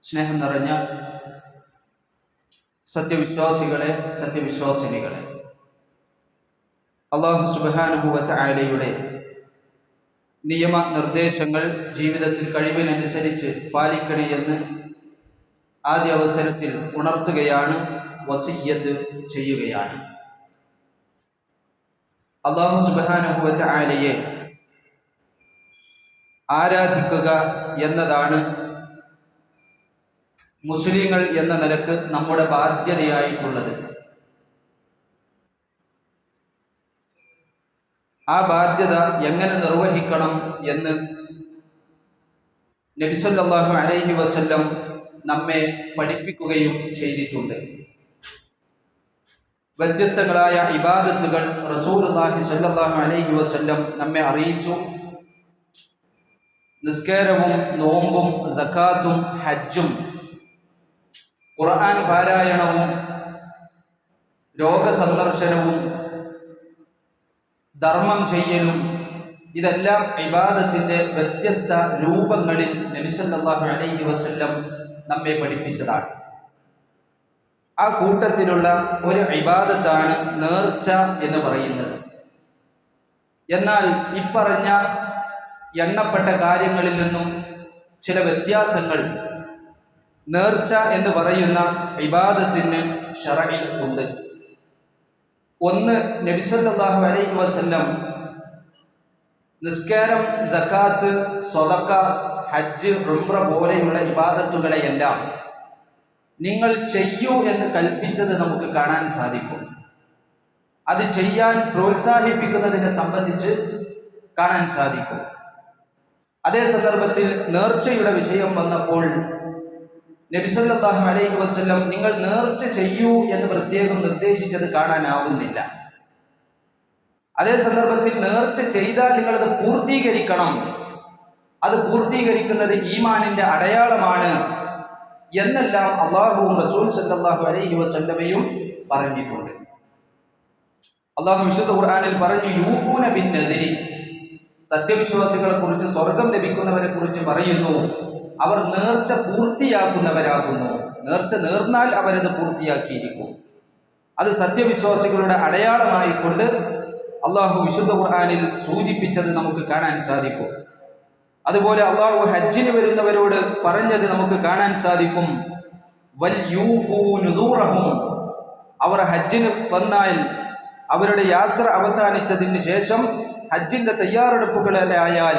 സ്നേഹം നിറഞ്ഞ സത്യവിശ്വാസികളെ, സത്യവിശ്വാസിനികളെ, അല്ലാഹു സുബ്ഹാനഹു വ തആലയുടെ നിയമനിർദ്ദേശങ്ങൾ ജീവിതത്തിൽ കഴിവിനനുസരിച്ച് പാലിക്കണേ എന്ന് ആദ്യ അവസരത്തിൽ ഉണർത്തുകയാണ്, വസിയ്യത്ത് ചെയ്യുകയാണ്. അല്ലാഹു സുബ്ഹാനഹു വ തആലയെ ആരാധിക്കുക എന്നതാണ് മുസ്ലിങ്ങൾ എന്ന നിലക്ക് നമ്മുടെ ബാധ്യതയായിട്ടുള്ളത്. ആ ബാധ്യത എങ്ങനെ നിർവഹിക്കണം എന്ന് നബി സല്ലല്ലാഹു അലൈഹി വസല്ലം നമ്മെ പഠിപ്പിക്കുകയും ചെയ്തിട്ടുണ്ട്. വ്യത്യസ്തങ്ങളായ ഇബാദത്തുകൾ റസൂലുള്ളാഹി സ്വല്ലല്ലാഹു അലൈഹി വസല്ലം നമ്മെ അറിയിച്ചു. നിസ്കാരവും നോമ്പും സക്കാത്തും ഹജ്ജും ഖുർആൻ പാരായണവും രോഗസന്ദർശനവും ധർമ്മം ചെയ്യലും ഇതെല്ലാം ഇബാദത്തിന്റെ വ്യത്യസ്ത രൂപങ്ങളിൽ നബി സല്ലല്ലാഹു അലൈഹി വസല്ലം നമ്മെ പഠിപ്പിച്ചതാണ്. ആ കൂട്ടത്തിലുള്ള ഒരു ഇബാദത്താണ് നേർച്ച എന്ന് പറയുന്നത്. എന്നാൽ ഇപ്പറഞ്ഞ എണ്ണപ്പെട്ട കാര്യങ്ങളിൽ നിന്നും ചില വ്യത്യാസങ്ങൾ നേർച്ച എന്ന് പറയുന്ന ഇബാദത്തിന് ശറഇൽ ഉണ്ട്. ഒന്ന്, നബി സല്ലല്ലാഹു അലൈഹി വസല്ലം നിസ്കാരം, സക്കാത്ത്, സ്വതക്ക, ഹജ്ജ്, ഉംറ പോലെയുള്ള ഇബാദത്തുകളെയെല്ലാം നിങ്ങൾ ചെയ്യൂ എന്ന് കൽപ്പിച്ചത് നമുക്ക് കാണാൻ സാധിക്കും. അത് ചെയ്യാൻ പ്രോത്സാഹിപ്പിക്കുന്നതിനെ സംബന്ധിച്ച് കാണാൻ സാധിക്കും. അതേ സന്ദർഭത്തിൽ നേർച്ചയുടെ വിഷയം വന്നപ്പോൾ നബി സല്ലല്ലാഹു അലൈഹി വസല്ലം നിങ്ങൾ നേർച്ച ചെയ്യൂ എന്ന് പ്രത്യേകം നിർദ്ദേശിച്ചത് കാണാനാവുന്നില്ല. അതേ സന്ദർഭത്തിൽ നേർച്ച ചെയ്താൽ നിങ്ങളത് പൂർത്തീകരിക്കണം, അത് പൂർത്തീകരിക്കുന്നത് ഈമാനിന്റെ അടയാളമാണ് എന്നെല്ലാം അല്ലാഹുവും റസൂൽ സല്ലല്ലാഹു അലൈഹി വസല്ലമയും പറഞ്ഞിട്ടുണ്ട്. അല്ലാഹു വിശുദ്ധ ഖുർആനിൽ പറഞ്ഞു, യൂഫൂന ബിൻ നദിരി, സത്യവിശ്വാസികളെ കുറിച്ച്, സ്വർഗം ലഭിക്കുന്നവരെ കുറിച്ച് പറയുന്നു, അവർ നേർച്ച പൂർത്തിയാക്കുന്നവരാകുന്നു. നേർച്ച നേർന്നാൽ അവരത് പൂർത്തിയാക്കിയിരിക്കും. അത് സത്യവിശ്വാസികളുടെ അടയാളമായിക്കൊണ്ട് അള്ളാഹു വിശുദ്ധ ഖുർആനിൽ സൂചിപ്പിച്ചത് നമുക്ക് കാണാൻ സാധിക്കും. അതുപോലെ അള്ളാഹു ഹജ്ജിന് വരുന്നവരോട് പറഞ്ഞത് നമുക്ക് കാണാൻ സാധിക്കും. വൽ യൂഫൂ നുദൂറഹും, അവർ ഹജ്ജിന് വന്നാൽ അവരുടെ യാത്ര അവസാനിച്ചതിന് ശേഷം ഹജ്ജിന്റെ തയ്യാറെടുപ്പുകളിലായാൽ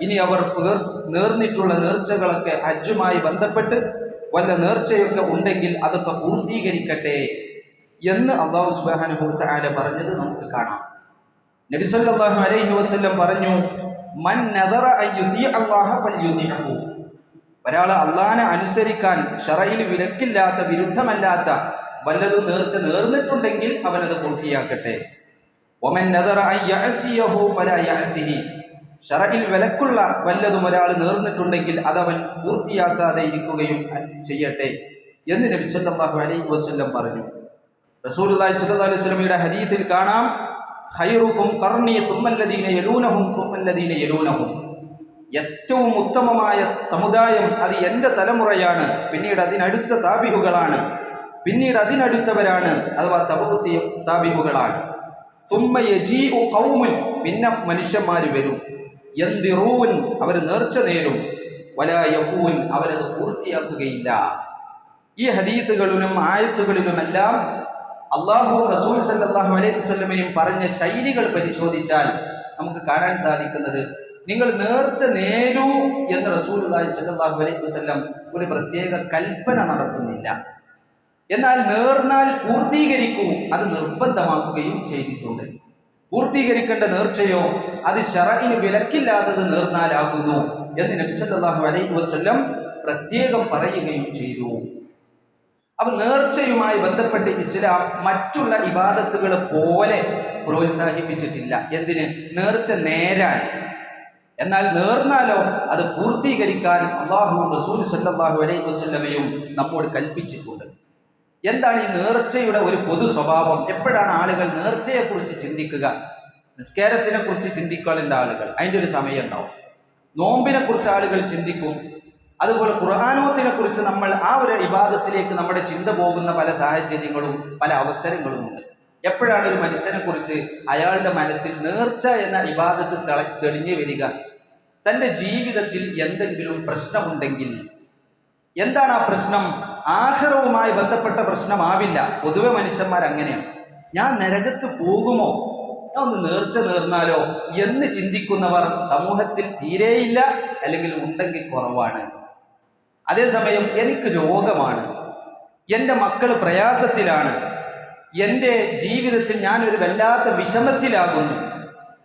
ഇനി അവർ നേർന്നിട്ടുള്ള നേർച്ചകളൊക്കെ ഹജ്ജുമായി ബന്ധപ്പെട്ട് വല്ല നേർച്ചയൊക്കെ ഉണ്ടെങ്കിൽ അതൊക്കെ പൂർത്തീകരിക്കട്ടെ എന്ന് അല്ലാഹു സുബ്ഹാനഹു വ തആല പറഞ്ഞത് നമുക്ക് കാണാം. നബി സല്ലല്ലാഹു അലൈഹി വസല്ലം പറഞ്ഞു, മൻ നദറ അയ്യുതി അല്ലാഹ ഫൽയുതിഹു, ഒരാൾ അല്ലാഹനെ അനുസരിക്കാൻ ശറഇൽ വിലക്കില്ലാത്ത, വിരുദ്ധമല്ലാത്ത വല്ലതും നേർച്ച നേർന്നിട്ടുണ്ടെങ്കിൽ അവനത് പൂർത്തിയാക്കട്ടെ. വമൻ നദറ അയ്യഅസിയഹു ഫലാ യഅസിഹി, ശറഇൽ വിലക്കുള്ള വല്ലതും ഒരാൾ നേർന്നിട്ടുണ്ടെങ്കിൽ അതവൻ പൂർത്തിയാക്കാതെ ഇരിക്കുകയും ചെയ്യട്ടെ എന്ന് നബി സല്ലല്ലാഹു അലൈഹി വസല്ലം പറഞ്ഞു. റസൂലുള്ളാഹി സ്വല്ലല്ലാഹു അലൈഹി വസല്ലമയുടെ ഹദീസിൽ കാണാം, ഖൈറുകും ഖർനി തുമ്മല്ലദീന യലൂനഹും തുമ്മല്ലദീന യലൂനഹും, ഏറ്റവും ഉത്തമമായ സമുദായം അത് എൻ്റെ തലമുറയാണ്, പിന്നീട് അതിനടുത്ത താബിഉകളാണ്, പിന്നീട് അതിനടുത്തവരാണ്, അഥവാ താബിഉകളാണ്. തുമ്മ യജീഉ ഖൗമുൻ, പിന്നെ മനുഷ്യന്മാർ വരും, യന്ദിറൂൻ, അവർ നേർച്ച നേരും, വലാ യഫൂൻ, അവരത് പൂർത്തിയാക്കുകയില്ല. ഈ ഹദീസുകളിലും ആയത്തുകളിലുമെല്ലാം അല്ലാഹു റസൂൽ സല്ലല്ലാഹു അലൈഹി വസല്ലമയും പറഞ്ഞ ശൈലികൾ പരിശോധിച്ചാൽ നമുക്ക് കാണാൻ സാധിക്കുന്നത്, നിങ്ങൾ നേർച്ച നേരൂ എന്ന് റസൂലുള്ളാഹി സ്വല്ലല്ലാഹു അലൈഹി വസല്ലം ഒരു പ്രത്യേക കൽപ്പന നടത്തുന്നില്ല. എന്നാൽ നേർന്നാൽ പൂർത്തീകരിക്കൂ, അത് നിർബന്ധമാക്കുകയും ചെയ്തിട്ടുണ്ട്. പൂർത്തീകരിക്കേണ്ട നേർച്ചയോ അത് ശറഇന് വിലക്കില്ലാത്തത് നേർന്നാലാകുന്നു എന്ന് നബി സല്ലല്ലാഹു അലൈഹി വസല്ലം പ്രത്യേകം പറയുകയും ചെയ്തു. അപ്പൊ നേർച്ചയുമായി ബന്ധപ്പെട്ട് ഇസ്ലാം മറ്റുള്ള ഇബാദത്തുകൾ പോലെ പ്രോത്സാഹിപ്പിച്ചിട്ടില്ല. എന്തിന്? നേർച്ച നേരാൻ. എന്നാൽ നേർന്നാലോ അത് പൂർത്തീകരിക്കാൻ അല്ലാഹുവും റസൂൽ സല്ലല്ലാഹു അലൈഹി വസല്ലമയും നമ്മോട് കൽപ്പിച്ചിട്ടുണ്ട്. എന്താണ് ഈ നേർച്ചയുടെ ഒരു പൊതു സ്വഭാവം? എപ്പോഴാണ് ആളുകൾ നേർച്ചയെക്കുറിച്ച് ചിന്തിക്കുക? നിസ്കാരത്തിനെ കുറിച്ച് ചിന്തിക്കേണ്ട ആളുകൾ അതിൻ്റെ ഒരു സമയം ഉണ്ടാവും. നോമ്പിനെ കുറിച്ച് ആളുകൾ ചിന്തിക്കും, അതുപോലെ ഖുർആനോത്തിനെ കുറിച്ച് നമ്മൾ ആ ഒരു ഇബാദത്തിലേക്ക് നമ്മുടെ ചിന്ത പോകുന്ന പല സാഹചര്യങ്ങളും പല അവസരങ്ങളുമുണ്ട്. എപ്പോഴാണ് ഒരു മനുഷ്യനെ കുറിച്ച് അയാളുടെ മനസ്സിൽ നേർച്ച എന്ന ഇബാദത്ത് തെളിഞ്ഞു വരിക? തൻ്റെ ജീവിതത്തിൽ എന്തെങ്കിലും പ്രശ്നമുണ്ടെങ്കിൽ. എന്താണ് ആ പ്രശ്നം? ആഖിറവുമായി ബന്ധപ്പെട്ട പ്രശ്നമാവില്ല. പൊതുവെ മനുഷ്യന്മാർ അങ്ങനെയാണ്. ഞാൻ നരകത്ത് പോകുമോ, ഞാൻ ഒന്ന് നേർച്ച നേർന്നാലോ എന്ന് ചിന്തിക്കുന്നവർ സമൂഹത്തിൽ തീരെയില്ല, അല്ലെങ്കിൽ ഉണ്ടെങ്കിൽ കുറവാണ്. അതേസമയം എനിക്ക് രോഗമാണ്, എൻ്റെ മക്കൾ പ്രയാസത്തിലാണ്, എൻ്റെ ജീവിതത്തിൽ ഞാനൊരു വല്ലാത്ത വിഷമത്തിലാകുന്നു,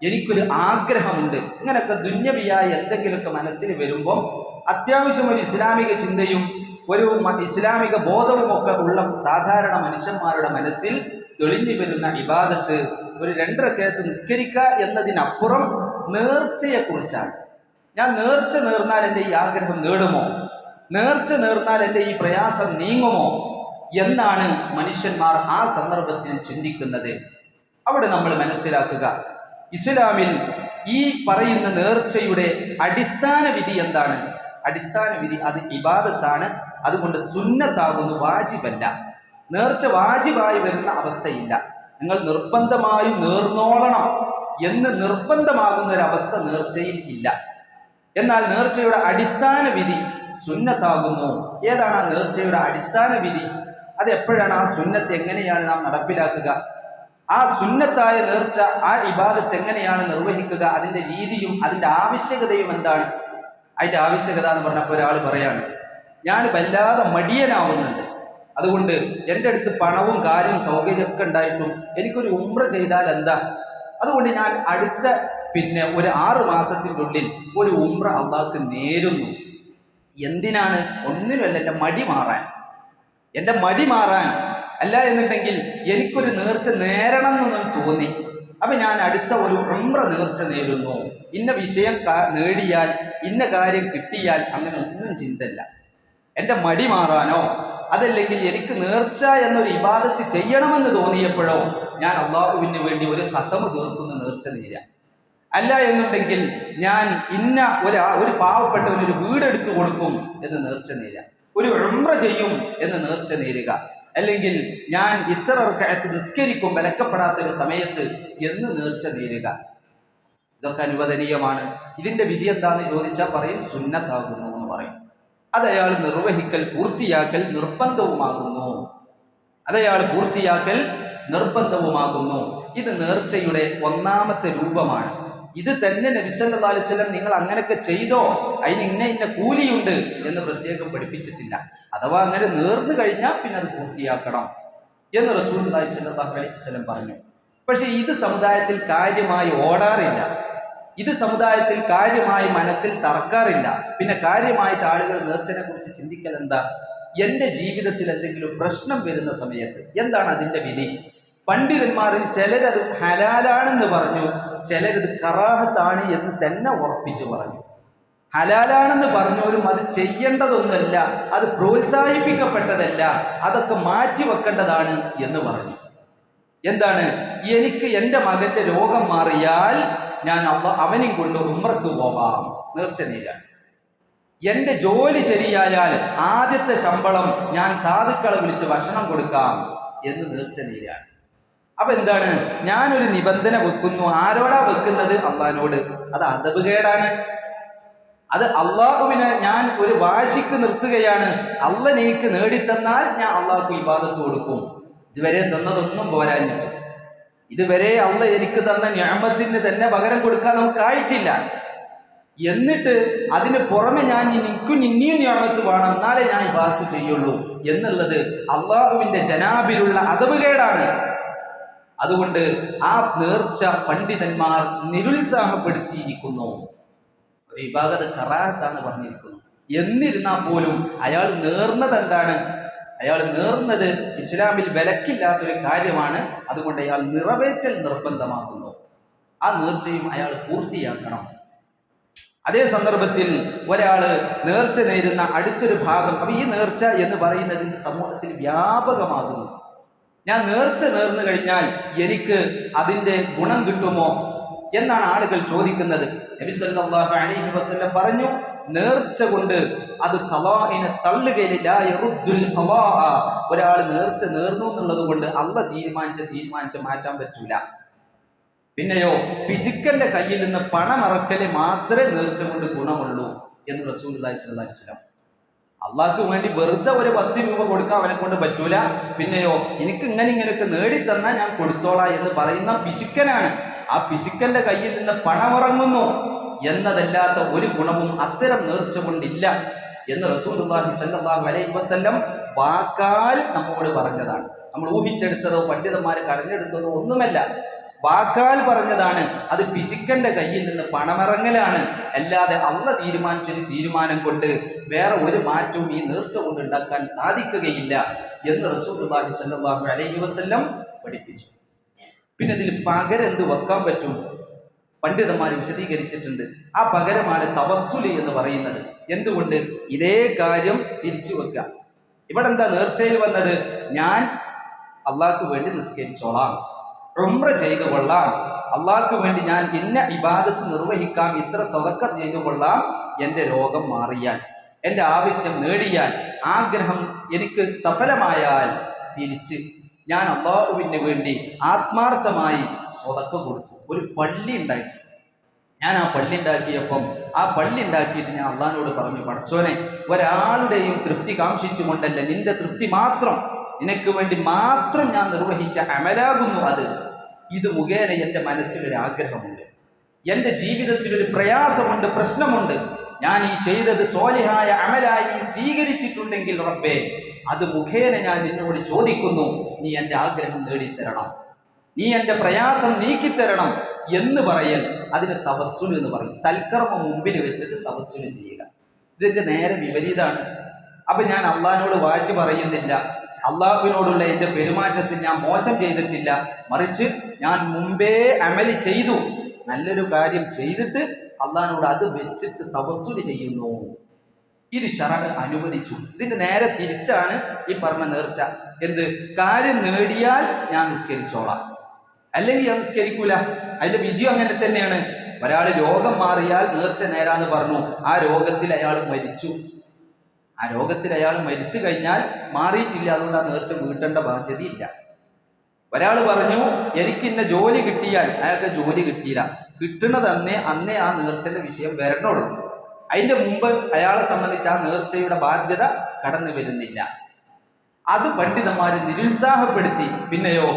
എനിക്കൊരു ആഗ്രഹമുണ്ട്, ഇങ്ങനെയൊക്കെ ദുന്യവിയായ എന്തെങ്കിലുമൊക്കെ മനസ്സിൽ വരുമ്പോൾ അത്യാവശ്യം ഒരു ഇസ്ലാമിക ചിന്തയും ഒരു ഇസ്ലാമിക ബോധവുമൊക്കെ ഉള്ള സാധാരണ മനുഷ്യന്മാരുടെ മനസ്സിൽ തെളിഞ്ഞു വരുന്ന ഇബാദത്ത് ഒരു 2 റക്അത്ത് നിസ്കരിക്കുക എന്നതിനപ്പുറം നേർച്ചയെക്കുറിച്ചാണ്. ഞാൻ നേർച്ച നേർന്നാൽ എൻ്റെ ഈ ആഗ്രഹം നേടുമോ, നേർച്ച നേർന്നാൽ എൻ്റെ ഈ പ്രയാസം നീങ്ങുമോ എന്നാണ് മനുഷ്യന്മാർ ആ സന്ദർഭത്തിൽ ചിന്തിക്കുന്നത്. അവിടെ നമ്മൾ മനസ്സിലാക്കുക, ഇസ്ലാമിൽ ഈ പറയുന്ന നേർച്ചയുടെ അടിസ്ഥാന വിധി എന്താണ്? അടിസ്ഥാന വിധി അത് ഇബാദത്താണ്. അതുകൊണ്ട് സുന്നത്താകുന്നു, വാജിബല്ല. നേർച്ച വാജിബായി വരുന്ന അവസ്ഥയില്ല. നിങ്ങൾ നിർബന്ധമായും നേർന്നോളണം എന്ന് നിർബന്ധമാകുന്ന ഒരവസ്ഥ നേർച്ചയിൽ ഇല്ല. എന്നാൽ നേർച്ചയുടെ അടിസ്ഥാന വിധി സുന്നത്താകുന്നു. ഏതാണ് ആ നേർച്ചയുടെ അടിസ്ഥാന വിധി? അത് എപ്പോഴാണ്? ആ സുന്നത്ത് എങ്ങനെയാണ് നാം നടപ്പിലാക്കുക? ആ സുന്നത്തായ നേർച്ച, ആ ഇബാദത്ത് എങ്ങനെയാണ് നിർവഹിക്കുക? അതിൻ്റെ രീതിയും അതിൻ്റെ ആവശ്യകതയും എന്താണ്? അതിൻ്റെ ആവശ്യകത എന്ന് പറഞ്ഞപ്പോൾ ഒരാൾ പറയാണ്, ഞാൻ വല്ലാതെ മടിയനാവുന്നുണ്ട്, അതുകൊണ്ട് എൻ്റെ അടുത്ത് പണവും കാര്യവും സൗകര്യമൊക്കെ ഉണ്ടായിട്ടും എനിക്കൊരു ഉംറ ചെയ്താൽ എന്താ? അതുകൊണ്ട് ഞാൻ അടുത്ത ഒരു 6 മാസത്തിനുള്ളിൽ ഒരു ഉംറ അള്ളാഹ്ക്ക് നേരുന്നു. എന്തിനാണ്? ഒന്നിനുമല്ല, എൻ്റെ മടി മാറാൻ. എൻ്റെ മടി മാറാൻ അല്ല എന്നുണ്ടെങ്കിൽ എനിക്കൊരു നേർച്ച നേരണം എന്ന് തോന്നി. അപ്പം ഞാൻ അടുത്ത ഒരു ഉംറ നേർച്ച നേരുന്നു. ഇന്ന വിഷയം നേടിയാൽ, ഇന്ന കാര്യം കിട്ടിയാൽ, അങ്ങനെ ഒന്നും ചിന്തല്ല. എൻ്റെ മടി മാറാനോ അതല്ലെങ്കിൽ എനിക്ക് നേർച്ച എന്നൊരു ഇബാദത്ത് ചെയ്യണമെന്ന് തോന്നിയപ്പോഴോ ഞാൻ അള്ളാഹുവിന് വേണ്ടി ഒരു ഖതമ് തീർക്കുന്ന നേർച്ച നേരാം. അല്ല എന്നുണ്ടെങ്കിൽ ഞാൻ ഇന്ന ഒരു പാവപ്പെട്ടവനൊരു വീടെടുത്തു കൊടുക്കും എന്ന് നേർച്ച നേരാം. ഒരു ഉംറ ചെയ്യും എന്ന് നേർച്ച നേരുക. അല്ലെങ്കിൽ ഞാൻ ഇത്ര റക്അത്ത് നിസ്കരിക്കും വിലക്കപ്പെടാത്ത ഒരു സമയത്ത് എന്ന് നേർച്ച നേരുക. ഇതൊക്കെ അനുവദനീയമാണ്. ഇതിന്റെ വിധി എന്താന്ന് ചോദിച്ചാൽ പറയും സുന്നത്താകുന്നു എന്ന് പറയും. അതയാൾ നിർവഹിക്കൽ, പൂർത്തിയാക്കൽ നിർബന്ധവുമാകുന്നു. അതയാൾ പൂർത്തിയാക്കൽ നിർബന്ധവുമാകുന്നു. ഇത് നേർച്ചയുടെ 1ാമത്തെ രൂപമാണ്. ഇത് തന്നെ നബി സല്ലല്ലാഹു അലൈഹി വസല്ലം നിങ്ങൾ അങ്ങനെയൊക്കെ ചെയ്തോ, അതിന് ഇന്ന കൂലിയുണ്ട് എന്ന് പ്രത്യേകം പഠിപ്പിച്ചിട്ടില്ല. അഥവാ അങ്ങനെ നേർന്നു കഴിഞ്ഞാൽ പിന്നെ അത് പൂർത്തിയാക്കണം എന്ന് റസൂലുള്ളാഹി സ്വല്ലല്ലാഹു അലൈഹി വസല്ലം പറഞ്ഞു. പക്ഷെ ഇത് സമുദായത്തിൽ കാര്യമായി ഓടാറില്ല. ഇത് സമുദായത്തിൽ കാര്യമായി മനസ്സിൽ തറക്കാറില്ല. പിന്നെ കാര്യമായിട്ട് ആളുകൾ നേർച്ചനെ കുറിച്ച് ചിന്തിക്കൽ എന്താ? എൻ്റെ ജീവിതത്തിൽ എന്തെങ്കിലും പ്രശ്നം വരുന്ന സമയത്ത് എന്താണ് അതിൻ്റെ വിധി? പണ്ഡിതന്മാരിൽ ചിലരത് ഹലാലാണെന്ന് പറഞ്ഞു, ചിലരത് കറാഹത്താണ് എന്ന് തന്നെ ഉറപ്പിച്ചു പറഞ്ഞു. ഹലാലാണെന്ന് പറഞ്ഞവരും അത് ചെയ്യേണ്ടതൊന്നുമല്ല, അത് പ്രോത്സാഹിപ്പിക്കപ്പെട്ടതല്ല, അതൊക്കെ മാറ്റിവെക്കേണ്ടതാണ് എന്ന് പറഞ്ഞു. എന്താണ്? എനിക്ക് എൻ്റെ മകന്റെ രോഗം മാറിയാൽ ഞാൻ അവനെയും കൊണ്ട് ഉംറക്ക് പോവാം, നേർച്ച നേരാൻ. എൻ്റെ ജോലി ശരിയായാൽ ആദ്യത്തെ ശമ്പളം ഞാൻ സാധുക്കളെ വിളിച്ച് ഭക്ഷണം കൊടുക്കാം എന്ന് നേർച്ച നേരാൻ. അപ്പൊ എന്താണ്? ഞാനൊരു നിബന്ധന വെക്കുന്നു. ആരോടാ വെക്കുന്നത്? അള്ളാഹിനോട്. അത് അദബുകേടാണ്. അത് അള്ളാഹുവിനെ ഞാൻ ഒരു വാശിക്ക് നിർത്തുകയാണ്. അള്ളാഹ് എനിക്ക് നേടിത്തന്നാൽ ഞാൻ അള്ളാഹ്ക്ക് ഇബാദത്ത് കൊടുക്കും. ഇതുവരെ തന്നതൊന്നും പോരാഞ്ഞിട്ട്, ഇതുവരെ അള്ളാഹ് എനിക്ക് തന്ന നിഅമത്തിന് തന്നെ പകരം കൊടുക്കാൻ നമുക്കായിട്ടില്ല. എന്നിട്ട് അതിന് പുറമെ ഞാൻ എനിക്കും ഇനിയും നിഅമത്ത് വേണം, എന്നാലേ ഞാൻ ഇബാദത്ത് ചെയ്യുള്ളൂ എന്നുള്ളത് അള്ളാഹുവിന്റെ ജനാബിലുള്ള അദബുകേടാണ്. അതുകൊണ്ട് ആ നേർച്ച പണ്ഡിതന്മാർ നിരുത്സാഹപ്പെടുത്തിയിരിക്കുന്നു. ഒരു ഇബാദത്ത് കറാഹത്താണ് പറഞ്ഞിരിക്കുന്നു. എന്നിരുന്നാൽ പോലും അയാൾ നേർന്നത് എന്താണ്? അയാൾ നേർന്നത് ഇസ്ലാമിൽ വിലക്കില്ലാത്തൊരു കാര്യമാണ്. അതുകൊണ്ട് അയാൾ നിറവേറ്റൽ നിർബന്ധമാക്കുന്നു. ആ നേർച്ചയും അയാൾ പൂർത്തിയാക്കണം. അതേ സന്ദർഭത്തിൽ ഒരാള് നേർച്ച നേരുന്ന അടുത്തൊരു ഭാഗം, അപ്പൊ ഈ നേർച്ച എന്ന് പറയുന്നത് ഇന്ന് സമൂഹത്തിൽ വ്യാപകമാകുന്നു. ഞാൻ നേർച്ച നേർന്നു കഴിഞ്ഞാൽ എനിക്ക് അതിൻ്റെ ഗുണം കിട്ടുമോ എന്നാണ് ആളുകൾ ചോദിക്കുന്നത്. നബി സല്ലല്ലാഹു അലൈഹി വസല്ലം പറഞ്ഞു, നേർച്ച കൊണ്ട് അത് ഖളാഇനെ തള്ളുകയില്ല. ഒരാൾ നേർച്ച നേർന്നു എന്നുള്ളത് കൊണ്ട് അള്ളാഹ് തീരുമാനിച്ച് മാറ്റാൻ പറ്റൂല. പിന്നെയോ പിശുക്കന്റെ കയ്യിൽ നിന്ന് പണമറക്കല് മാത്രമേ നേർച്ച കൊണ്ട് ഗുണമുള്ളൂ എന്ന് റസൂലുള്ളാഹി സ്വല്ലല്ലാഹു അലൈഹി വസല്ലം. അള്ളാഹ്ക്ക് വേണ്ടി വെറുതെ ഒരു 10 രൂപ കൊടുക്കാൻ അവനെ കൊണ്ട് പറ്റൂല. പിന്നെയോ എനിക്ക് ഇങ്ങനെയൊക്കെ നേടിത്തന്നാൽ ഞാൻ കൊടുത്തോളാം എന്ന് പറയുന്ന പിശുക്കനാണ്. ആ പിശുക്കന്റെ കയ്യിൽ നിന്ന് പണമിറങ്ങുന്നു എന്നതല്ലാത്ത ഒരു ഗുണവും അത്തരം നേർച്ച കൊണ്ടില്ല എന്ന് റസൂലുള്ളാഹി സ്വല്ലല്ലാഹു അലൈഹി വസല്ലം വാക്കാൽ നമ്മോട് പറഞ്ഞതാണ്. നമ്മൾ ഊഹിച്ചെടുത്തതോ പണ്ഡിതന്മാർ കടഞ്ഞെടുത്തതോ ഒന്നുമല്ല, വാക്കാൽ പറഞ്ഞതാണ്. അത് പിശുക്കന്റെ കയ്യിൽ നിന്ന് പണമിറങ്ങലാണ്, അല്ലാതെ അള്ളാഹ് തീരുമാനിച്ചൊരു തീരുമാനം കൊണ്ട് വേറെ ഒരു മാറ്റവും ഈ നേർച്ച കൊണ്ട് ഉണ്ടാക്കാൻ സാധിക്കുകയില്ല എന്ന് റസൂലുള്ളാഹി സ്വല്ലല്ലാഹു അലൈഹി വസല്ലം പഠിപ്പിച്ചു. പിന്നെ ഇതിൽ പകരം എന്ത് വെക്കാൻ പറ്റും? പണ്ഡിതന്മാർ വിശദീകരിച്ചിട്ടുണ്ട്. ആ പകരമാണ് തവസ്സുൽ എന്ന് പറയുന്നത്. എന്തുകൊണ്ട്? ഇതേ കാര്യം തിരിച്ചു വെക്കുക. ഇവിടെ എന്താ നേർച്ചയിൽ വന്നത്? ഞാൻ അള്ളാഹ്ക്ക് വേണ്ടി നിസ്കരിച്ചോളാം, ഉംറ ചെയ്തു കൊള്ളാം, അള്ളാഹ്ക്ക് വേണ്ടി ഞാൻ ഇന്ന ഇബാദത്ത് നിർവഹിക്കാം, ഇത്ര സദഖ ചെയ്തു കൊള്ളാം, എൻ്റെ രോഗം മാറിയാൽ, എൻ്റെ ആവശ്യം നേടിയാൽ, ആഗ്രഹം എനിക്ക് സഫലമായാൽ തിരിച്ച് ഞാൻ അള്ളാഹുവിന് വേണ്ടി ആത്മാർത്ഥമായി സദഖ കൊടുത്തു. ഒരു പള്ളി ഉണ്ടാക്കി. ഞാൻ ആ പള്ളി ഉണ്ടാക്കിയപ്പം ആ പള്ളി ഉണ്ടാക്കിയിട്ട് ഞാൻ അള്ളാഹിനോട് പറഞ്ഞു, പടച്ചോനെ, ഒരാളുടെയും തൃപ്തി കാംക്ഷിച്ചുകൊണ്ടല്ല, നിന്റെ തൃപ്തി മാത്രം, നിനക്ക് വേണ്ടി മാത്രം ഞാൻ നിർവഹിച്ച അമലാകുന്നു അത്. ഇത് മുഖേന എൻ്റെ മനസ്സിലൊരു ആഗ്രഹമുണ്ട്, എൻ്റെ ജീവിതത്തിലൊരു പ്രയാസമുണ്ട്, പ്രശ്നമുണ്ട്. ഞാൻ ഈ ചെയ്തത് സ്വാലിഹായ അമലായി സ്വീകരിച്ചിട്ടുണ്ടെങ്കിൽ റബ്ബേ, അത് മുഖേന ഞാൻ നിന്നോട് ചോദിക്കുന്നു, നീ എൻ്റെ ആഗ്രഹം നേടിത്തരണം, നീ എൻ്റെ പ്രയാസം നീക്കിത്തരണം എന്ന് പറയൽ, അതിന് തവസ്സുൽ എന്ന് പറയും. സൽക്കർമ്മം മുമ്പിൽ വെച്ചിട്ട് തവസ്സുൽ ചെയ്യുക. ഇതിന്റെ നേരെ വിപരീതമാണ്. അപ്പൊ ഞാൻ അള്ളാഹിനോട് വാശി പറയുന്നില്ല, അള്ളാഹുവിനോടുള്ള എൻ്റെ പെരുമാറ്റത്തിൽ ഞാൻ മോശം ചെയ്തിട്ടില്ല, മറിച്ച് ഞാൻ മുമ്പേ അമല് ചെയ്തു, നല്ലൊരു കാര്യം ചെയ്തിട്ട് അള്ളാഹിനോട് അത് വെച്ചിട്ട് തവസ്സുൽ ചെയ്യുന്നു. ഇത് ശറഅ് അനുവദിച്ചു. ഇതിന്റെ നേരെ തിരിച്ചാണ് ഈ പറഞ്ഞ നേർച്ച. എന്ത് കാര്യം നേടിയാൽ ഞാൻ നിസ്കരിച്ചോളാം, അല്ലെങ്കിൽ ഞാൻ നിസ്കരിക്കൂല. അതിന്റെ വിധി അങ്ങനെ തന്നെയാണ്. ഒരാൾ രോഗം മാറിയാൽ നേർച്ച നേരാന്ന് പറഞ്ഞു, ആ രോഗത്തിൽ അയാൾ മരിച്ചു. ആ രോഗത്തിൽ അയാൾ മരിച്ചു കഴിഞ്ഞാൽ മാറിയിട്ടില്ല, അതുകൊണ്ട് ആ നേർച്ച വീട്ടേണ്ട ബാധ്യതയില്ല. ഒരാൾ പറഞ്ഞു എനിക്ക് ഇന്ന ജോലി കിട്ടിയാൽ, അയാൾക്ക് ജോലി കിട്ടിയില്ല, കിട്ടുന്നത് അന്നേ ആ നേർച്ചന്റെ വിഷയം വരണുള്ളൂ. അതിന്റെ മുമ്പ് അയാളെ സംബന്ധിച്ച് ആ നേർച്ചയുടെ ബാധ്യത കടന്നു വരുന്നില്ല. അത് പണ്ഡിതന്മാരെ നിരുത്സാഹപ്പെടുത്തി. പിന്നെയോ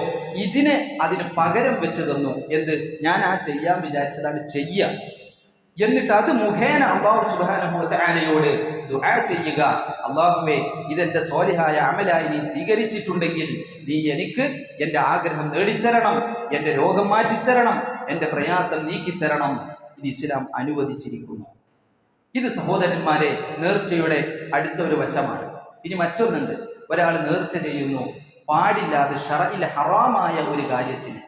അതിന് പകരം വെച്ച് തന്നു. എന്ത്? ഞാൻ ആ ചെയ്യാൻ വിചാരിച്ചതാണ് ചെയ്യുക, എന്നിട്ട് അത് മുഖേന അല്ലാഹു സുബ്ഹാനഹു വ തആലയോട് ദുആ ചെയ്യുക. അല്ലാഹുവേ, ഇതെന്റെ സ്വാലിഹായ അമലായി നീ സ്വീകരിച്ചിട്ടുണ്ടെങ്കിൽ നീ എനിക്ക് എൻ്റെ ആഗ്രഹം നേടിത്തരണം, എൻ്റെ രോഗം മാറ്റിത്തരണം, എൻ്റെ പ്രയാസം നീക്കിത്തരണം. ഇത് ഇസ്ലാം അനുവദിച്ചിരിക്കുന്നു. ഇത് സഹോദരന്മാരെ നേർച്ചയുടെ അടുത്ത ഒരു വശമാണ്. ഇനി മറ്റൊന്നുണ്ട്. ഒരാൾ നേർച്ച ചെയ്യുന്നു പാടില്ലാതെ ശറഇൽ ഹറാമായ ഒരു കാര്യത്തിന്.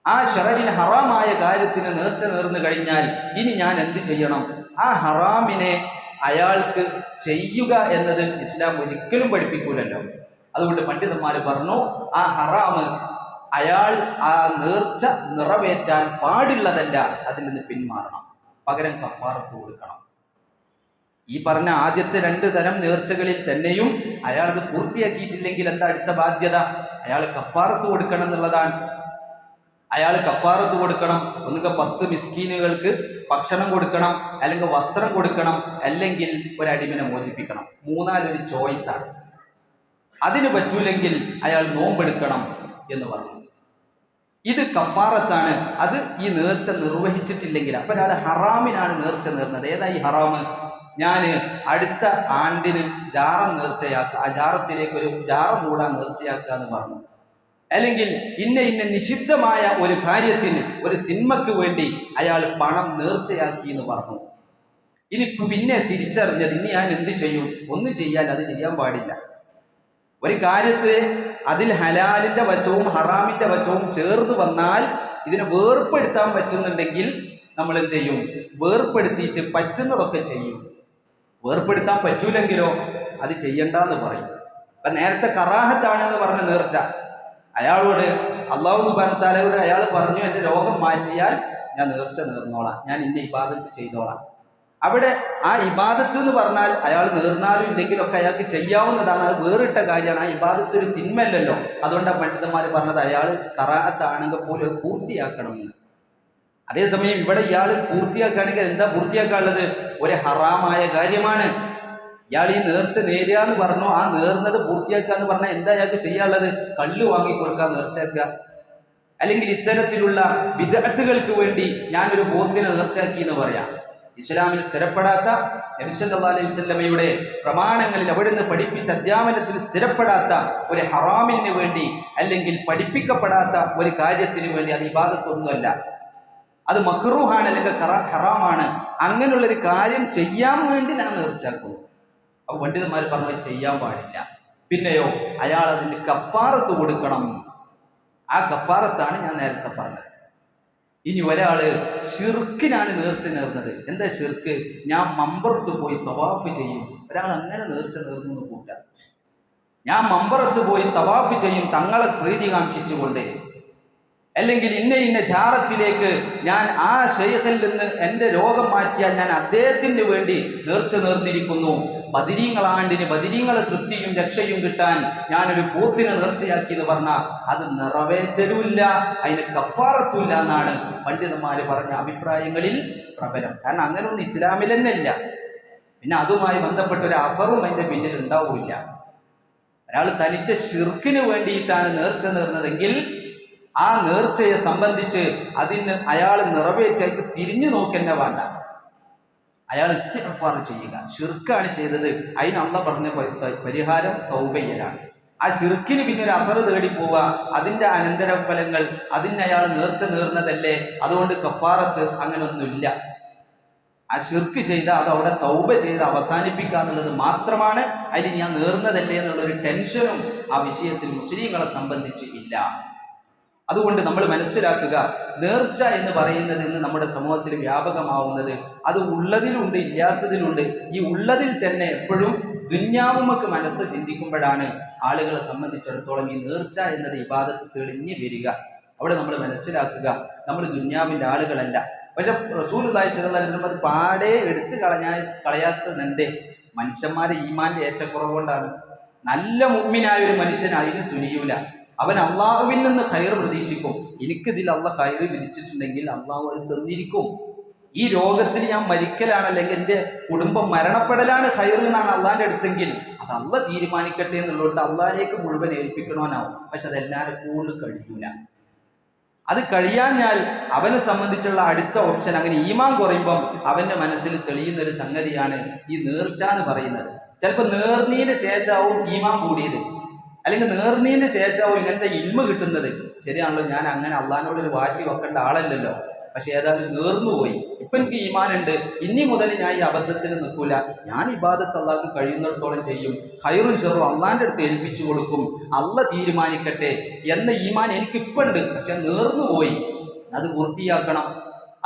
ആ ശറഇൽ ഹറാമായ കാര്യത്തിന് നേർച്ച നേർന്നു കഴിഞ്ഞാൽ ഇനി ഞാൻ എന്ത് ചെയ്യണം? ആ ഹറാമിനെ അയാൾക്ക് ചെയ്യുക എന്നത് ഇസ്ലാം ഒരിക്കലും പഠിപ്പിക്കൂലല്ലോ. അതുകൊണ്ട് പണ്ഡിതന്മാർ പറഞ്ഞു, ആ ഹറാമ് അയാൾ ആ നേർച്ച നിറവേറ്റാൻ പാടുള്ളതല്ല, അതിൽ നിന്ന് പിന്മാറണം, പകരം കഫാറത്ത് കൊടുക്കണം. ഈ പറഞ്ഞ ആദ്യത്തെ 2 തരം നേർച്ചകളിൽ തന്നെയും അയാൾക്ക് പൂർത്തിയാക്കിയിട്ടില്ലെങ്കിൽ എന്താ അടുത്ത ബാധ്യത? അയാൾ കഫാറത്ത് കൊടുക്കണം എന്നുള്ളതാണ്. അയാൾ കഫാറത്ത് കൊടുക്കണം. ഒന്നുകിൽ 10 മിസ്കീനുകൾക്ക് ഭക്ഷണം കൊടുക്കണം, അല്ലെങ്കിൽ വസ്ത്രം കൊടുക്കണം, അല്ലെങ്കിൽ ഒരു അടിമനെ മോചിപ്പിക്കണം. 3-ാലൊരു ചോയ്സാണ്. അതിന് പറ്റൂലെങ്കിൽ അയാൾ നോമ്പെടുക്കണം എന്ന് പറഞ്ഞു. ഇത് കഫാറത്താണ്. അത് ഈ നേർച്ച നിർവഹിച്ചിട്ടില്ലെങ്കിൽ. അപ്പൊ ഒരാൾ ഹറാമിനാണ് നേർച്ച നേർന്നത്. ഏതാ ഈ ഹറാമ്? ഞാൻ അടുത്ത ആണ്ടിന് ജാറം നേർച്ചയാക്കുക, ആ ജാറത്തിലേക്ക് ഒരു ജാറം മൂടാൻ നേർച്ചയാക്കുക എന്ന് പറഞ്ഞു. അല്ലെങ്കിൽ ഇന്ന നിഷിദ്ധമായ ഒരു കാര്യത്തിന്, ഒരു തിന്മക്ക് വേണ്ടി അയാൾ പണം നേർച്ചയാക്കി എന്ന് പറഞ്ഞു. ഇനി പിന്നെ തിരിച്ചറിഞ്ഞത് ഇനി ഞാൻ എന്ത് ചെയ്യും? ഒന്നും ചെയ്യാൻ, അത് ചെയ്യാൻ പാടില്ല. ഒരു കാര്യത്തെ അതിൽ ഹലാലിന്റെ വശവും ഹറാമിന്റെ വശവും ചേർന്ന് വന്നാൽ ഇതിനെ വേർപ്പെടുത്താൻ പറ്റുന്നുണ്ടെങ്കിൽ നമ്മൾ എന്ത് ചെയ്യും? വേർപ്പെടുത്തിയിട്ട് പറ്റുന്നതൊക്കെ ചെയ്യും. വേർപ്പെടുത്താൻ പറ്റൂലെങ്കിലോ അത് ചെയ്യണ്ടെന്ന് പറയും. അപ്പൊ നേരത്തെ കറാഹത്താണെന്ന് പറഞ്ഞ നേർച്ച, അയാളോട് അല്ലാഹു സുബ്ഹാനഹു വ തആലയോട് അയാൾ പറഞ്ഞു, എൻ്റെ രോഗം മാറ്റിയാൽ ഞാൻ നേർച്ച നേർന്നോളാം, ഞാൻ ഇന്ന ഇബാദത്ത് ചെയ്തോളാം. അവിടെ ആ ഇബാദത്ത് എന്ന് പറഞ്ഞാൽ അയാൾ നേർന്നാലും ഇല്ലെങ്കിലും ഒക്കെ അയാൾക്ക് ചെയ്യാവുന്നതാണ്. അത് വേറിട്ട കാര്യമാണ്. ആ ഇബാദത്ത് ഒരു തിന്മല്ലല്ലോ. അതുകൊണ്ടാണ് പണ്ഡിതന്മാർ പറഞ്ഞത് അയാൾ ഖറാഅത്താണെങ്കിൽ പോലും പൂർത്തിയാക്കണമെന്ന്. അതേസമയം ഇവിടെ ഇയാൾ പൂർത്തിയാക്കുകയാണെങ്കിൽ എന്താ പൂർത്തിയാക്കാനുള്ളത്? ഒരു ഹറാമായ കാര്യമാണ്. ഇയാൾ ഈ നേർച്ച നേരുക എന്ന് പറഞ്ഞു, ആ നേർന്നത് പൂർത്തിയാക്കുക എന്ന് പറഞ്ഞാൽ എന്താ അയാൾക്ക് ചെയ്യാനുള്ളത്? കള്ള് വാങ്ങിക്കൊടുക്കുക, നേർച്ചയാക്കുക. അല്ലെങ്കിൽ ഇത്തരത്തിലുള്ള വിദഅത്തുകൾക്ക് വേണ്ടി ഞാനൊരു പോത്തിനെ നേർച്ചയാക്കി എന്ന് പറയാം. ഇസ്ലാമിൽ സ്ഥിരപ്പെടാത്ത നബി സല്ലല്ലാഹു അലൈഹി വസല്ലമയുടെ പ്രമാണങ്ങളിൽ അവിടുന്ന് പഠിപ്പിച്ച അധ്യാപനത്തിൽ സ്ഥിരപ്പെടാത്ത ഒരു ഹറാമിന് വേണ്ടി അല്ലെങ്കിൽ പഠിപ്പിക്കപ്പെടാത്ത ഒരു കാര്യത്തിന് വേണ്ടി അത് ഇബാദത്തൊന്നുമല്ല, അത് മക്റൂഹാണ് അല്ലെങ്കിൽ ഹറാമാണ്. അങ്ങനെയുള്ളൊരു കാര്യം ചെയ്യാൻ വേണ്ടി ഞാൻ നേർച്ചയാക്കുന്നു. അപ്പൊ പണ്ഡിതന്മാർ പറഞ്ഞത് ചെയ്യാൻ പാടില്ല. പിന്നെയോ അയാൾ അതിന് കഫാറത്ത് കൊടുക്കണം. ആ കഫാറത്താണ് ഞാൻ നേരത്തെ പറഞ്ഞത്. ഇനി ഒരാള് ഷിർക്കിനാണ് നേർച്ച നേർന്നത്. എന്താ ഷിർക്ക്? ഞാൻ മമ്പറത്ത് പോയി തവാഫ് ചെയ്യും. ഒരാൾ അങ്ങനെ നേർച്ച നേർന്നു കൂട്ടാം. ഞാൻ മമ്പറത്ത് പോയി തവാഫ് ചെയ്യും തങ്ങളെ പ്രീതി കാംക്ഷിച്ചുകൊണ്ട്, അല്ലെങ്കിൽ ഇന്ന ജാറത്തിലേക്ക് ഞാൻ ആ ഷെയ്ഖിൽ നിന്ന് എൻ്റെ രോഗം മാറ്റിയാൽ ഞാൻ അദ്ദേഹത്തിന് വേണ്ടി നേർച്ച നേർന്നിരിക്കുന്നു. ബദരീങ്ങളാണ്ടിന് ബദരീങ്ങളെ തൃപ്തിയും രക്ഷയും കിട്ടാൻ ഞാനൊരു പോത്തിനെ നേർച്ചയാക്കി എന്ന് പറഞ്ഞാൽ അത് നിറവേറ്റലുമില്ല, അതിന് കഫാറത്തുമില്ല എന്നാണ് പണ്ഡിതന്മാര് പറഞ്ഞ അഭിപ്രായങ്ങളിൽ പ്രബലം. കാരണം അങ്ങനെയൊന്നും ഇസ്ലാമിൽ തന്നെ ഇല്ല. പിന്നെ അതുമായി ബന്ധപ്പെട്ട ഒരു അഫറും അതിൻ്റെ പിന്നിൽ ഉണ്ടാവില്ല. ഒരാൾ തനിച്ച ഷിർക്കിന് വേണ്ടിയിട്ടാണ് നേർച്ച നേർന്നതെങ്കിൽ ആ നേർച്ചയെ സംബന്ധിച്ച് അതിന് അയാൾ നിറവേറ്റായിട്ട് തിരിഞ്ഞു നോക്കന്നെ വേണ്ട. അയാൾ ഇസ്തിഗ്ഫാർ ചെയ്യുക. ഷിർക്കാണ് ചെയ്തത്, അതിന് അല്ലാഹ് പറഞ്ഞ പരിഹാരം തൗബ ചെയ്യലാണ്. ആ ഷിർക്കിന് പിന്നെ ഒരു അഫർ തേടി പോവുക, അതിൻ്റെ അനന്തരഫലങ്ങൾ, അതിന് അയാൾ നേർച്ച നേർന്നതല്ലേ, അതുകൊണ്ട് കഫാറത്ത് അങ്ങനൊന്നുമില്ല. ആ ഷിർക്ക് ചെയ്ത അത് അവിടെ തൗബ ചെയ്ത് അവസാനിപ്പിക്കുക എന്നുള്ളത് മാത്രമാണ്. അതിന് ഞാൻ നേർന്നതല്ലേ എന്നുള്ളൊരു ടെൻഷനും ആ വിഷയത്തിൽ മുസ്ലിങ്ങളെ സംബന്ധിച്ച് ഇല്ല. അതുകൊണ്ട് നമ്മൾ മനസ്സിലാക്കുക, നേർച്ച എന്ന് പറയുന്നത് ഇന്ന് നമ്മുടെ സമൂഹത്തിൽ വ്യാപകമാവുന്നത് അത് ഉള്ളതിലുണ്ട് ഇല്ലാത്തതിലുണ്ട്. ഈ ഉള്ളതിൽ തന്നെ എപ്പോഴും ദുന്യാവുമക്ക് മനസ്സ് ചിന്തിക്കുമ്പോഴാണ് ആളുകളെ സംബന്ധിച്ചിടത്തോളം ഈ നേർച്ച എന്നത് ഇബാദത്ത് തെളിഞ്ഞു വരിക. അവിടെ നമ്മൾ മനസ്സിലാക്കുക, നമ്മൾ ദുന്യാവിൻ്റെ ആളുകളല്ല. പക്ഷെ റസൂലുള്ളാഹി സ്വല്ലല്ലാഹു അലൈഹി വസല്ലം അത് പാടെ എടുത്തു കളയാത്തത് എന്തേ? മനുഷ്യന്മാരെ ഈമാന്റെ ഏറ്റക്കുറവ് കൊണ്ടാണ്. നല്ല മുഅ്മിനായ ഒരു മനുഷ്യൻ അതിന് തുനിയൂല. അവൻ അള്ളാഹുവിൽ നിന്ന് ഖൈർ പ്രതീക്ഷിക്കും. എനിക്കിതിൽ അള്ളാഹ് ഖൈർ വിധിച്ചിട്ടുണ്ടെങ്കിൽ അള്ളാഹു അത് തന്നിരിക്കും. ഈ രോഗത്തിൽ ഞാൻ മരിക്കലാണ് അല്ലെങ്കിൽ എൻ്റെ കുടുംബം മരണപ്പെടലാണ് ഖൈർ എന്നാണ് അള്ളാഹിൻ്റെ അടുത്തെങ്കിൽ അത് അള്ളാഹ് തീരുമാനിക്കട്ടെ എന്നുള്ളത് അള്ളാഹിലേക്ക് മുഴുവൻ ഏൽപ്പിക്കണമെന്നാവും. പക്ഷെ അതെല്ലാവരെ കൊണ്ട് കഴിയൂല. അത് കഴിയാഞ്ഞാൽ അവനെ സംബന്ധിച്ചുള്ള അടുത്ത ഓപ്ഷൻ, അങ്ങനെ ഈമാൻ കുറയുമ്പം അവൻ്റെ മനസ്സിൽ തെളിയുന്ന ഒരു സംഗതിയാണ് ഈ നേർച്ച എന്ന് പറയുന്നത്. ചിലപ്പോൾ നേർന്നതിന് ശേഷമാവും ഈമാൻ കൂടിയത്, അല്ലെങ്കിൽ നേർന്നതിന് ശേഷമാവും ഇങ്ങനത്തെ ഇൽമ കിട്ടുന്നത്. ശരിയാണല്ലോ, ഞാൻ അങ്ങനെ അള്ളാഹിനോട് ഒരു വാശി വെക്കേണ്ട ആളല്ലല്ലോ, പക്ഷെ ഏതായാലും നേർന്നുപോയി, ഇപ്പം എനിക്ക് ഈമാനുണ്ട്, ഇനി മുതൽ ഞാൻ ഈ അബദ്ധത്തിന് നിൽക്കൂല, ഞാൻ ഇബാദത്ത് അള്ളാഹ്ക്ക് കഴിയുന്നിടത്തോളം ചെയ്യും, ഖൈറും ഷെറും അള്ളാഹിൻ്റെ അടുത്ത് ഏൽപ്പിച്ചു കൊടുക്കും, അള്ളാഹ് തീരുമാനിക്കട്ടെ എന്ന ഈമാൻ എനിക്കിപ്പം ഉണ്ട്. പക്ഷെ നേർന്നുപോയി, അത് പൂർത്തിയാക്കണം.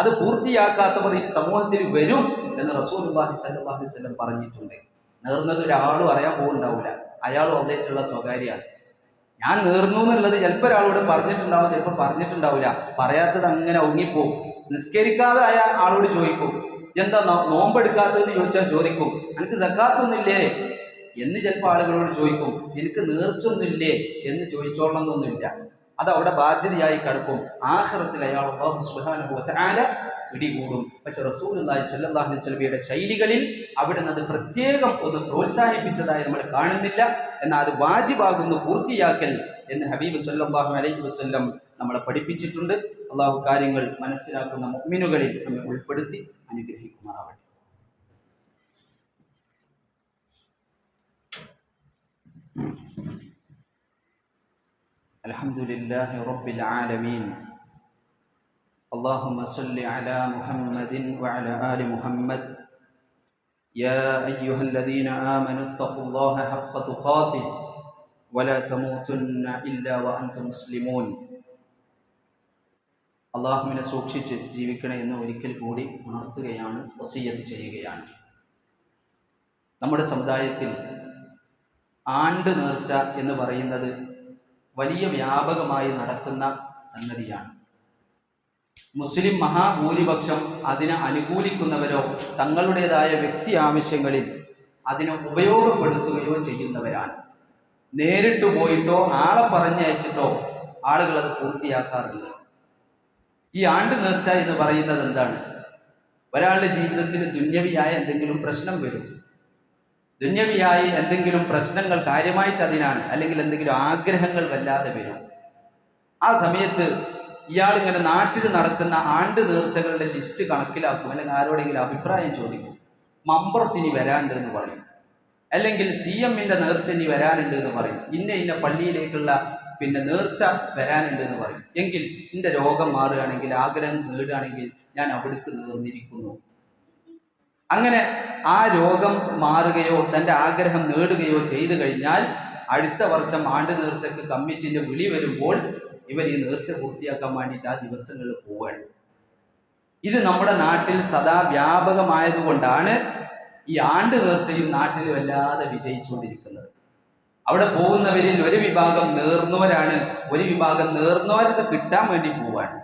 അത് പൂർത്തിയാക്കാത്തവർ ഈ സമൂഹത്തിൽ വരും എന്ന് റസൂലുള്ളാഹി സ്വല്ലല്ലാഹു അലൈഹി വസല്ലം പറഞ്ഞിട്ടുണ്ട്. നേർന്നത് ഒരാളും അറിയാൻ പോകുന്നുണ്ടാവില്ല, അയാൾ വന്നിട്ടുള്ള സ്വകാര്യമാണ്. ഞാൻ നേർന്നു എന്നുള്ളത് ചിലപ്പോൾ ഒരാളോട് പറഞ്ഞിട്ടുണ്ടാവും, ചിലപ്പോൾ പറഞ്ഞിട്ടുണ്ടാവില്ല. പറയാത്തത് അങ്ങനെ ഒങ്ങിപ്പോവും. നിസ്കരിക്കാതെ ആയ ആളോട് ചോദിക്കും, എന്താ നോമ്പെടുക്കാത്തതെന്ന് ചോദിച്ചാൽ ചോദിക്കും, എനിക്ക് സക്കാത്തൊന്നുമില്ലേ എന്ന് ചിലപ്പോൾ ആളുകളോട് ചോദിക്കും, എനിക്ക് നേർച്ചൊന്നുമില്ലേ എന്ന് ചോദിച്ചോളണമെന്നൊന്നുമില്ല. അത് അവിടെ ബാധ്യതയായി കിടക്കും. ആഖിറത്തിൽ അയാൾ അല്ലാഹു സുബ്ഹാനഹു വ തആല പിടികൂടും. പക്ഷെ റസൂലുള്ളാഹി സ്വല്ലല്ലാഹു അലൈഹി വസല്ലമയുടെ ശൈലികളിൽ അവിടുന്ന് അത് പ്രത്യേകം ഒന്ന് പ്രോത്സാഹിപ്പിച്ചതായി നമ്മൾ കാണുന്നില്ല. എന്നാൽ അത് വാജിബാകുന്നു പൂർത്തിയാക്കൽ എന്ന് ഹബീബ് സ്വല്ലല്ലാഹു അലൈഹി വസല്ലം നമ്മളെ പഠിപ്പിച്ചിട്ടുണ്ട്. അള്ളാഹു കാര്യങ്ങൾ മനസ്സിലാക്കുന്ന മുഅ്മിനുകളിൽ നമ്മെ ഉൾപ്പെടുത്തി അനുഗ്രഹിക്കുമാറാവട്ടെ. അൽഹംദുലില്ലാഹി റബ്ബിൽ ആലമീൻ. اللهم صل على محمد وعلى آل محمد يا أيها الذين آمنوا اتقوا الله حق تقاته ولا تموتن إلا وأنتم مسلمون. അള്ളാഹുവിനെ സൂക്ഷിച്ച് ജീവിക്കണേ എന്ന് ഒരിക്കൽ കൂടി ഉണർത്തുകയാണ്, വസിയ്യത്ത് ചെയ്യുകയാണ്. നമ്മുടെ സമുദായത്തിൽ ആണ്ട് നേർച്ച എന്ന് പറയുന്നത് വലിയ വ്യാപകമായി നടക്കുന്ന സംഗതിയാണ്. മുസ്ലിം മഹാഭൂരിപക്ഷം അതിനെ അനുകൂലിക്കുന്നവരോ തങ്ങളുടേതായ വ്യക്തി ആവശ്യങ്ങളിൽ അതിനെ ഉപയോഗപ്പെടുത്തുകയോ ചെയ്യുന്നവരാണ്. നേരിട്ട് പോയിട്ടോ ആളെ പറഞ്ഞയച്ചിട്ടോ ആളുകൾ അത് പൂർത്തിയാക്കാറില്ല. ഈ ആണ്ട് നേർച്ച എന്ന് പറയുന്നത് എന്താണ്? ഒരാളുടെ ജീവിതത്തിൽ ദുന്യവിയായ എന്തെങ്കിലും പ്രശ്നം വരും, ദുന്യവിയായി എന്തെങ്കിലും പ്രശ്നങ്ങൾ കാര്യമായിട്ട് അതിനാണ്, അല്ലെങ്കിൽ എന്തെങ്കിലും ആഗ്രഹങ്ങൾ വല്ലാതെ വരും. ആ സമയത്ത് ഇയാൾ ഇങ്ങനെ നാട്ടിൽ നടക്കുന്ന ആണ്ട് നേർച്ചകളുടെ ലിസ്റ്റ് കണക്കിലാക്കും, അല്ലെങ്കിൽ ആരോടെങ്കിലും അഭിപ്രായം ചോദിക്കും. മമ്പുറത്തിനി വരാണ്ട് എന്ന് പറയും, അല്ലെങ്കിൽ CMന്റെ നേർച്ച ഇനി വരാനുണ്ട് എന്ന് പറയും, ഇന്ന പള്ളിയിലേക്കുള്ള നേർച്ച വരാനുണ്ട് എന്ന് പറയും. എങ്കിൽ എൻ്റെ രോഗം മാറുകയാണെങ്കിൽ, ആഗ്രഹം നേടുകയാണെങ്കിൽ ഞാൻ അവിടേക്ക് നേർന്നിരിക്കുന്നു. അങ്ങനെ ആ രോഗം മാറുകയോ തൻ്റെ ആഗ്രഹം നേടുകയോ ചെയ്തു കഴിഞ്ഞാൽ അടുത്ത വർഷം ആണ്ട് നേർച്ചക്ക് കമ്മിറ്റിൻ്റെ വിളി വരുമ്പോൾ ഇവർ ഈ നേർച്ച പൂർത്തിയാക്കാൻ വേണ്ടിയിട്ട് ആ ദിവസങ്ങളിൽ പോവുകയാണ്. ഇത് നമ്മുടെ നാട്ടിൽ സദാ വ്യാപകമായതുകൊണ്ടാണ് ഈ ആണ്ട് നേർച്ചയും നാട്ടിൽ വല്ലാതെ വിജയിച്ചുകൊണ്ടിരിക്കുന്നത്. അവിടെ പോകുന്നവരിൽ ഒരു വിഭാഗം നേർന്നവരാണ്, ഒരു വിഭാഗം നേർന്നവർക്ക് കിട്ടാൻ വേണ്ടി പോവാണ്.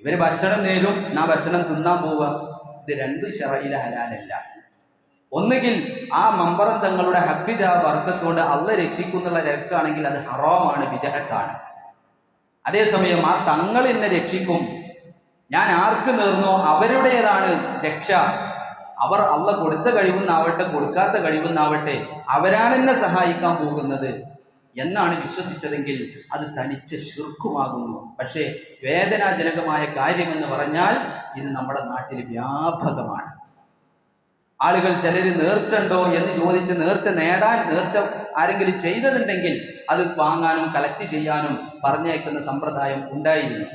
ഇവർ ഭക്ഷണം നേരും, ഭക്ഷണം തിന്നാൻ പോവുക. ഇത് രണ്ട് ശറഈല ഹലാലല്ല. ഒന്നുകിൽ ആ മമ്പറം തങ്ങളുടെ ഹക്ക് വർക്കത്തോട് അള്ള രക്ഷിക്കുന്നുള്ള രക്കാണെങ്കിൽ അത് ഹറാമാണ്, ബിദ്അത്താണ്. അതേസമയം ആ തങ്ങൾ എന്നെ രക്ഷിക്കും, ഞാൻ ആർക്ക് നേർന്നോ അവരുടേതാണ് രക്ഷ, അവർ അള്ള കൊടുത്ത കഴിവുന്നാവട്ടെ കൊടുക്കാത്ത കഴിവുന്നാവട്ടെ അവരാണ് എന്നെ സഹായിക്കാൻ പോകുന്നത് എന്നാണ് വിശ്വസിച്ചതെങ്കിൽ അത് തനിച്ച ശിർക്കുമാകുന്നു. പക്ഷേ വേദനാജനകമായ കാര്യമെന്ന് പറഞ്ഞാൽ ഇത് നമ്മുടെ നാട്ടിൽ വ്യാപകമാണ്. ആളുകൾ ചിലർ നേർച്ചുണ്ടോ എന്ന് ചോദിച്ച് നേർച്ച ആരെങ്കിലും ചെയ്തതുണ്ടെങ്കിൽ അത് വാങ്ങാനും കളക്ട് ചെയ്യാനും പറഞ്ഞേക്കുന്ന സമ്പ്രദായം ഉണ്ടായിരുന്നു.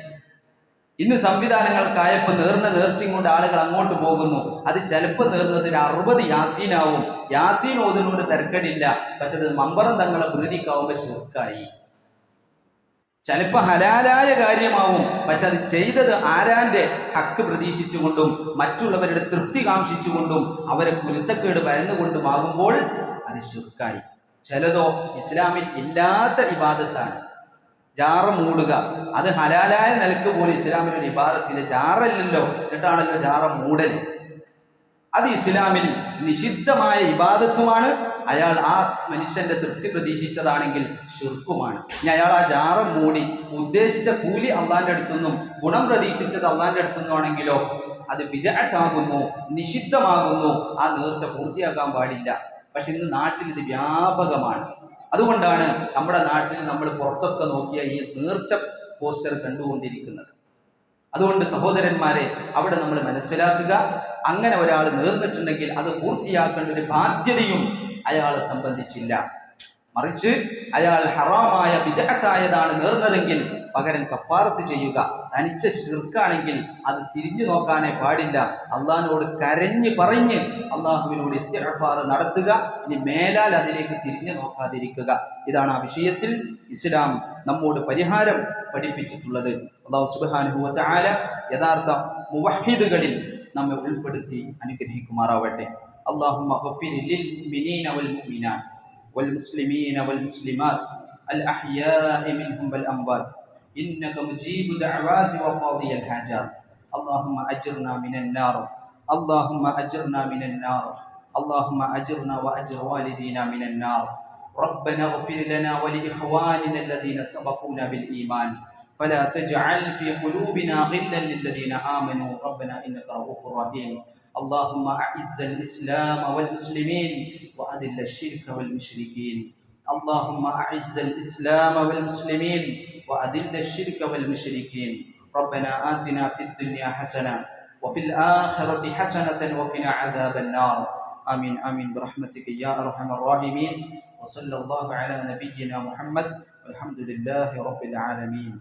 ഇന്ന് സംവിധാനങ്ങൾക്കായപ്പോൾ നേർച്ചയും കൊണ്ട് ആളുകൾ അങ്ങോട്ട് പോകുന്നു. അത് ചിലപ്പോൾ നേർന്നത് ഒരു 60 യാസീനാവും. യാസീൻ ഓതിനോട് തിരക്കടില്ല, പക്ഷെ അത് മമ്പറം തങ്ങളെ പ്രീതിക്കാവുമ്പോൾ ശിർക്കായി. ചിലപ്പോൾ ഹലാലായ കാര്യമാവും, പക്ഷെ അത് ചെയ്തത് ആരാന്റെ ഹക്ക് പ്രതീക്ഷിച്ചുകൊണ്ടും മറ്റുള്ളവരുടെ തൃപ്തി കാംക്ഷിച്ചുകൊണ്ടും അവരെ കുരുത്തക്കേട് ഭയന്നുകൊണ്ടുമാകുമ്പോൾ അത് ശിർക്കായി. ചിലതോ ഇസ്ലാമിൽ ഇല്ലാത്ത ഇബാദത്താണ്. ജാറ മൂടുക, അത് ഹലാലായ നിലക്ക് പോലും ഇസ്ലാമിൽ ഒരു ഇബാദത്തില്ല. ജാറല്ലല്ലോ, എന്നിട്ടാണല്ലോ ജാറ മൂടൽ. അത് ഇസ്ലാമിൽ നിഷിദ്ധമായ ഇബാദത്തുമാണ്. അയാൾ ആ മനുഷ്യന്റെ തൃപ്തി പ്രതീക്ഷിച്ചതാണെങ്കിൽ ശിർക്കുമാണ്. ഇനി അയാൾ ആ ജാറ മൂടി ഉദ്ദേശിച്ച കൂലി അള്ളാന്റെ അടുത്തുനിന്നും ഗുണം പ്രതീക്ഷിച്ചത് അള്ളാന്റെ അടുത്തുനിന്നും ആണെങ്കിലോ അത് ബിദ്അത്താകുന്നു, നിഷിദ്ധമാകുന്നു. ആ നേർച്ച പൂർത്തിയാക്കാൻ പാടില്ല. പക്ഷെ ഇന്ന് നാട്ടിൽ ഇത് വ്യാപകമാണ്. അതുകൊണ്ടാണ് നമ്മുടെ നാട്ടിൽ നമ്മൾ പുറത്തൊക്കെ നോക്കിയ ഈ നേർച്ച പോസ്റ്റർ കണ്ടുകൊണ്ടിരിക്കുന്നത്. അതുകൊണ്ട് സഹോദരന്മാരെ, അവിടെ നമ്മൾ മനസ്സിലാക്കുക, അങ്ങനെ ഒരാൾ നേർന്നിട്ടുണ്ടെങ്കിൽ അത് പൂർത്തിയാക്കേണ്ട ഒരു ബാധ്യതയും അയാളെ സംബന്ധിച്ചില്ല. മറിച്ച് അയാൾ ഹറാമായ ബിദ്അത്തായതാണ് നേർന്നതെങ്കിൽ പകരം കഫാറത്ത് ചെയ്യുക. തനിച്ച ശിർക്കാണെങ്കിൽ അത് തിരിഞ്ഞു നോക്കാനേ പാടില്ല. അള്ളാഹിനോട് കരഞ്ഞ് പറഞ്ഞ് അള്ളാഹുവിനോട് ഇസ്തിഗ്ഫാർ നടത്തുക. ഇനി മേലാൽ അതിലേക്ക് തിരിഞ്ഞു നോക്കാതിരിക്കുക. ഇതാണ് ആ വിഷയത്തിൽ ഇസ്ലാം നമ്മോട് പരിഹാരം പഠിപ്പിച്ചിട്ടുള്ളത്. അള്ളാഹു സുബ്ഹാനഹു വ തആല യഥാർത്ഥ മുവഹ്ഹിദുകളിൽ നമ്മെ ഉൾപ്പെടുത്തി അനുഗ്രഹിക്കുമാറാവട്ടെ. اللهم اغفر للمؤمنين والمؤمنات والمسلمين والمسلمات الأحياء منهم والأموات إنك مجيب دعوات وقاضي الحاجات. اللهم أجرنا من النار، اللهم أجرنا من النار، اللهم أجرنا وأجر والدينا من النار. ربنا اغفر لنا ولإخواننا الذين سبقونا بالإيمان فلا تجعل في قلوبنا غلا للذين آمنوا ربنا إنك رؤوف رحيم. اللهم أعز الإسلام والمسلمين وأذل الشرك والمشركين. اللهم أعز الإسلام والمسلمين وأذل الشرك والمشركين. ربنا آتنا في الدنيا حسنة وفي الآخرة حسنة وقنا عذاب النار. آمين آمين برحمتك يا أرحم الراحمين. وصلى الله على نبينا محمد والحمد لله رب العالمين.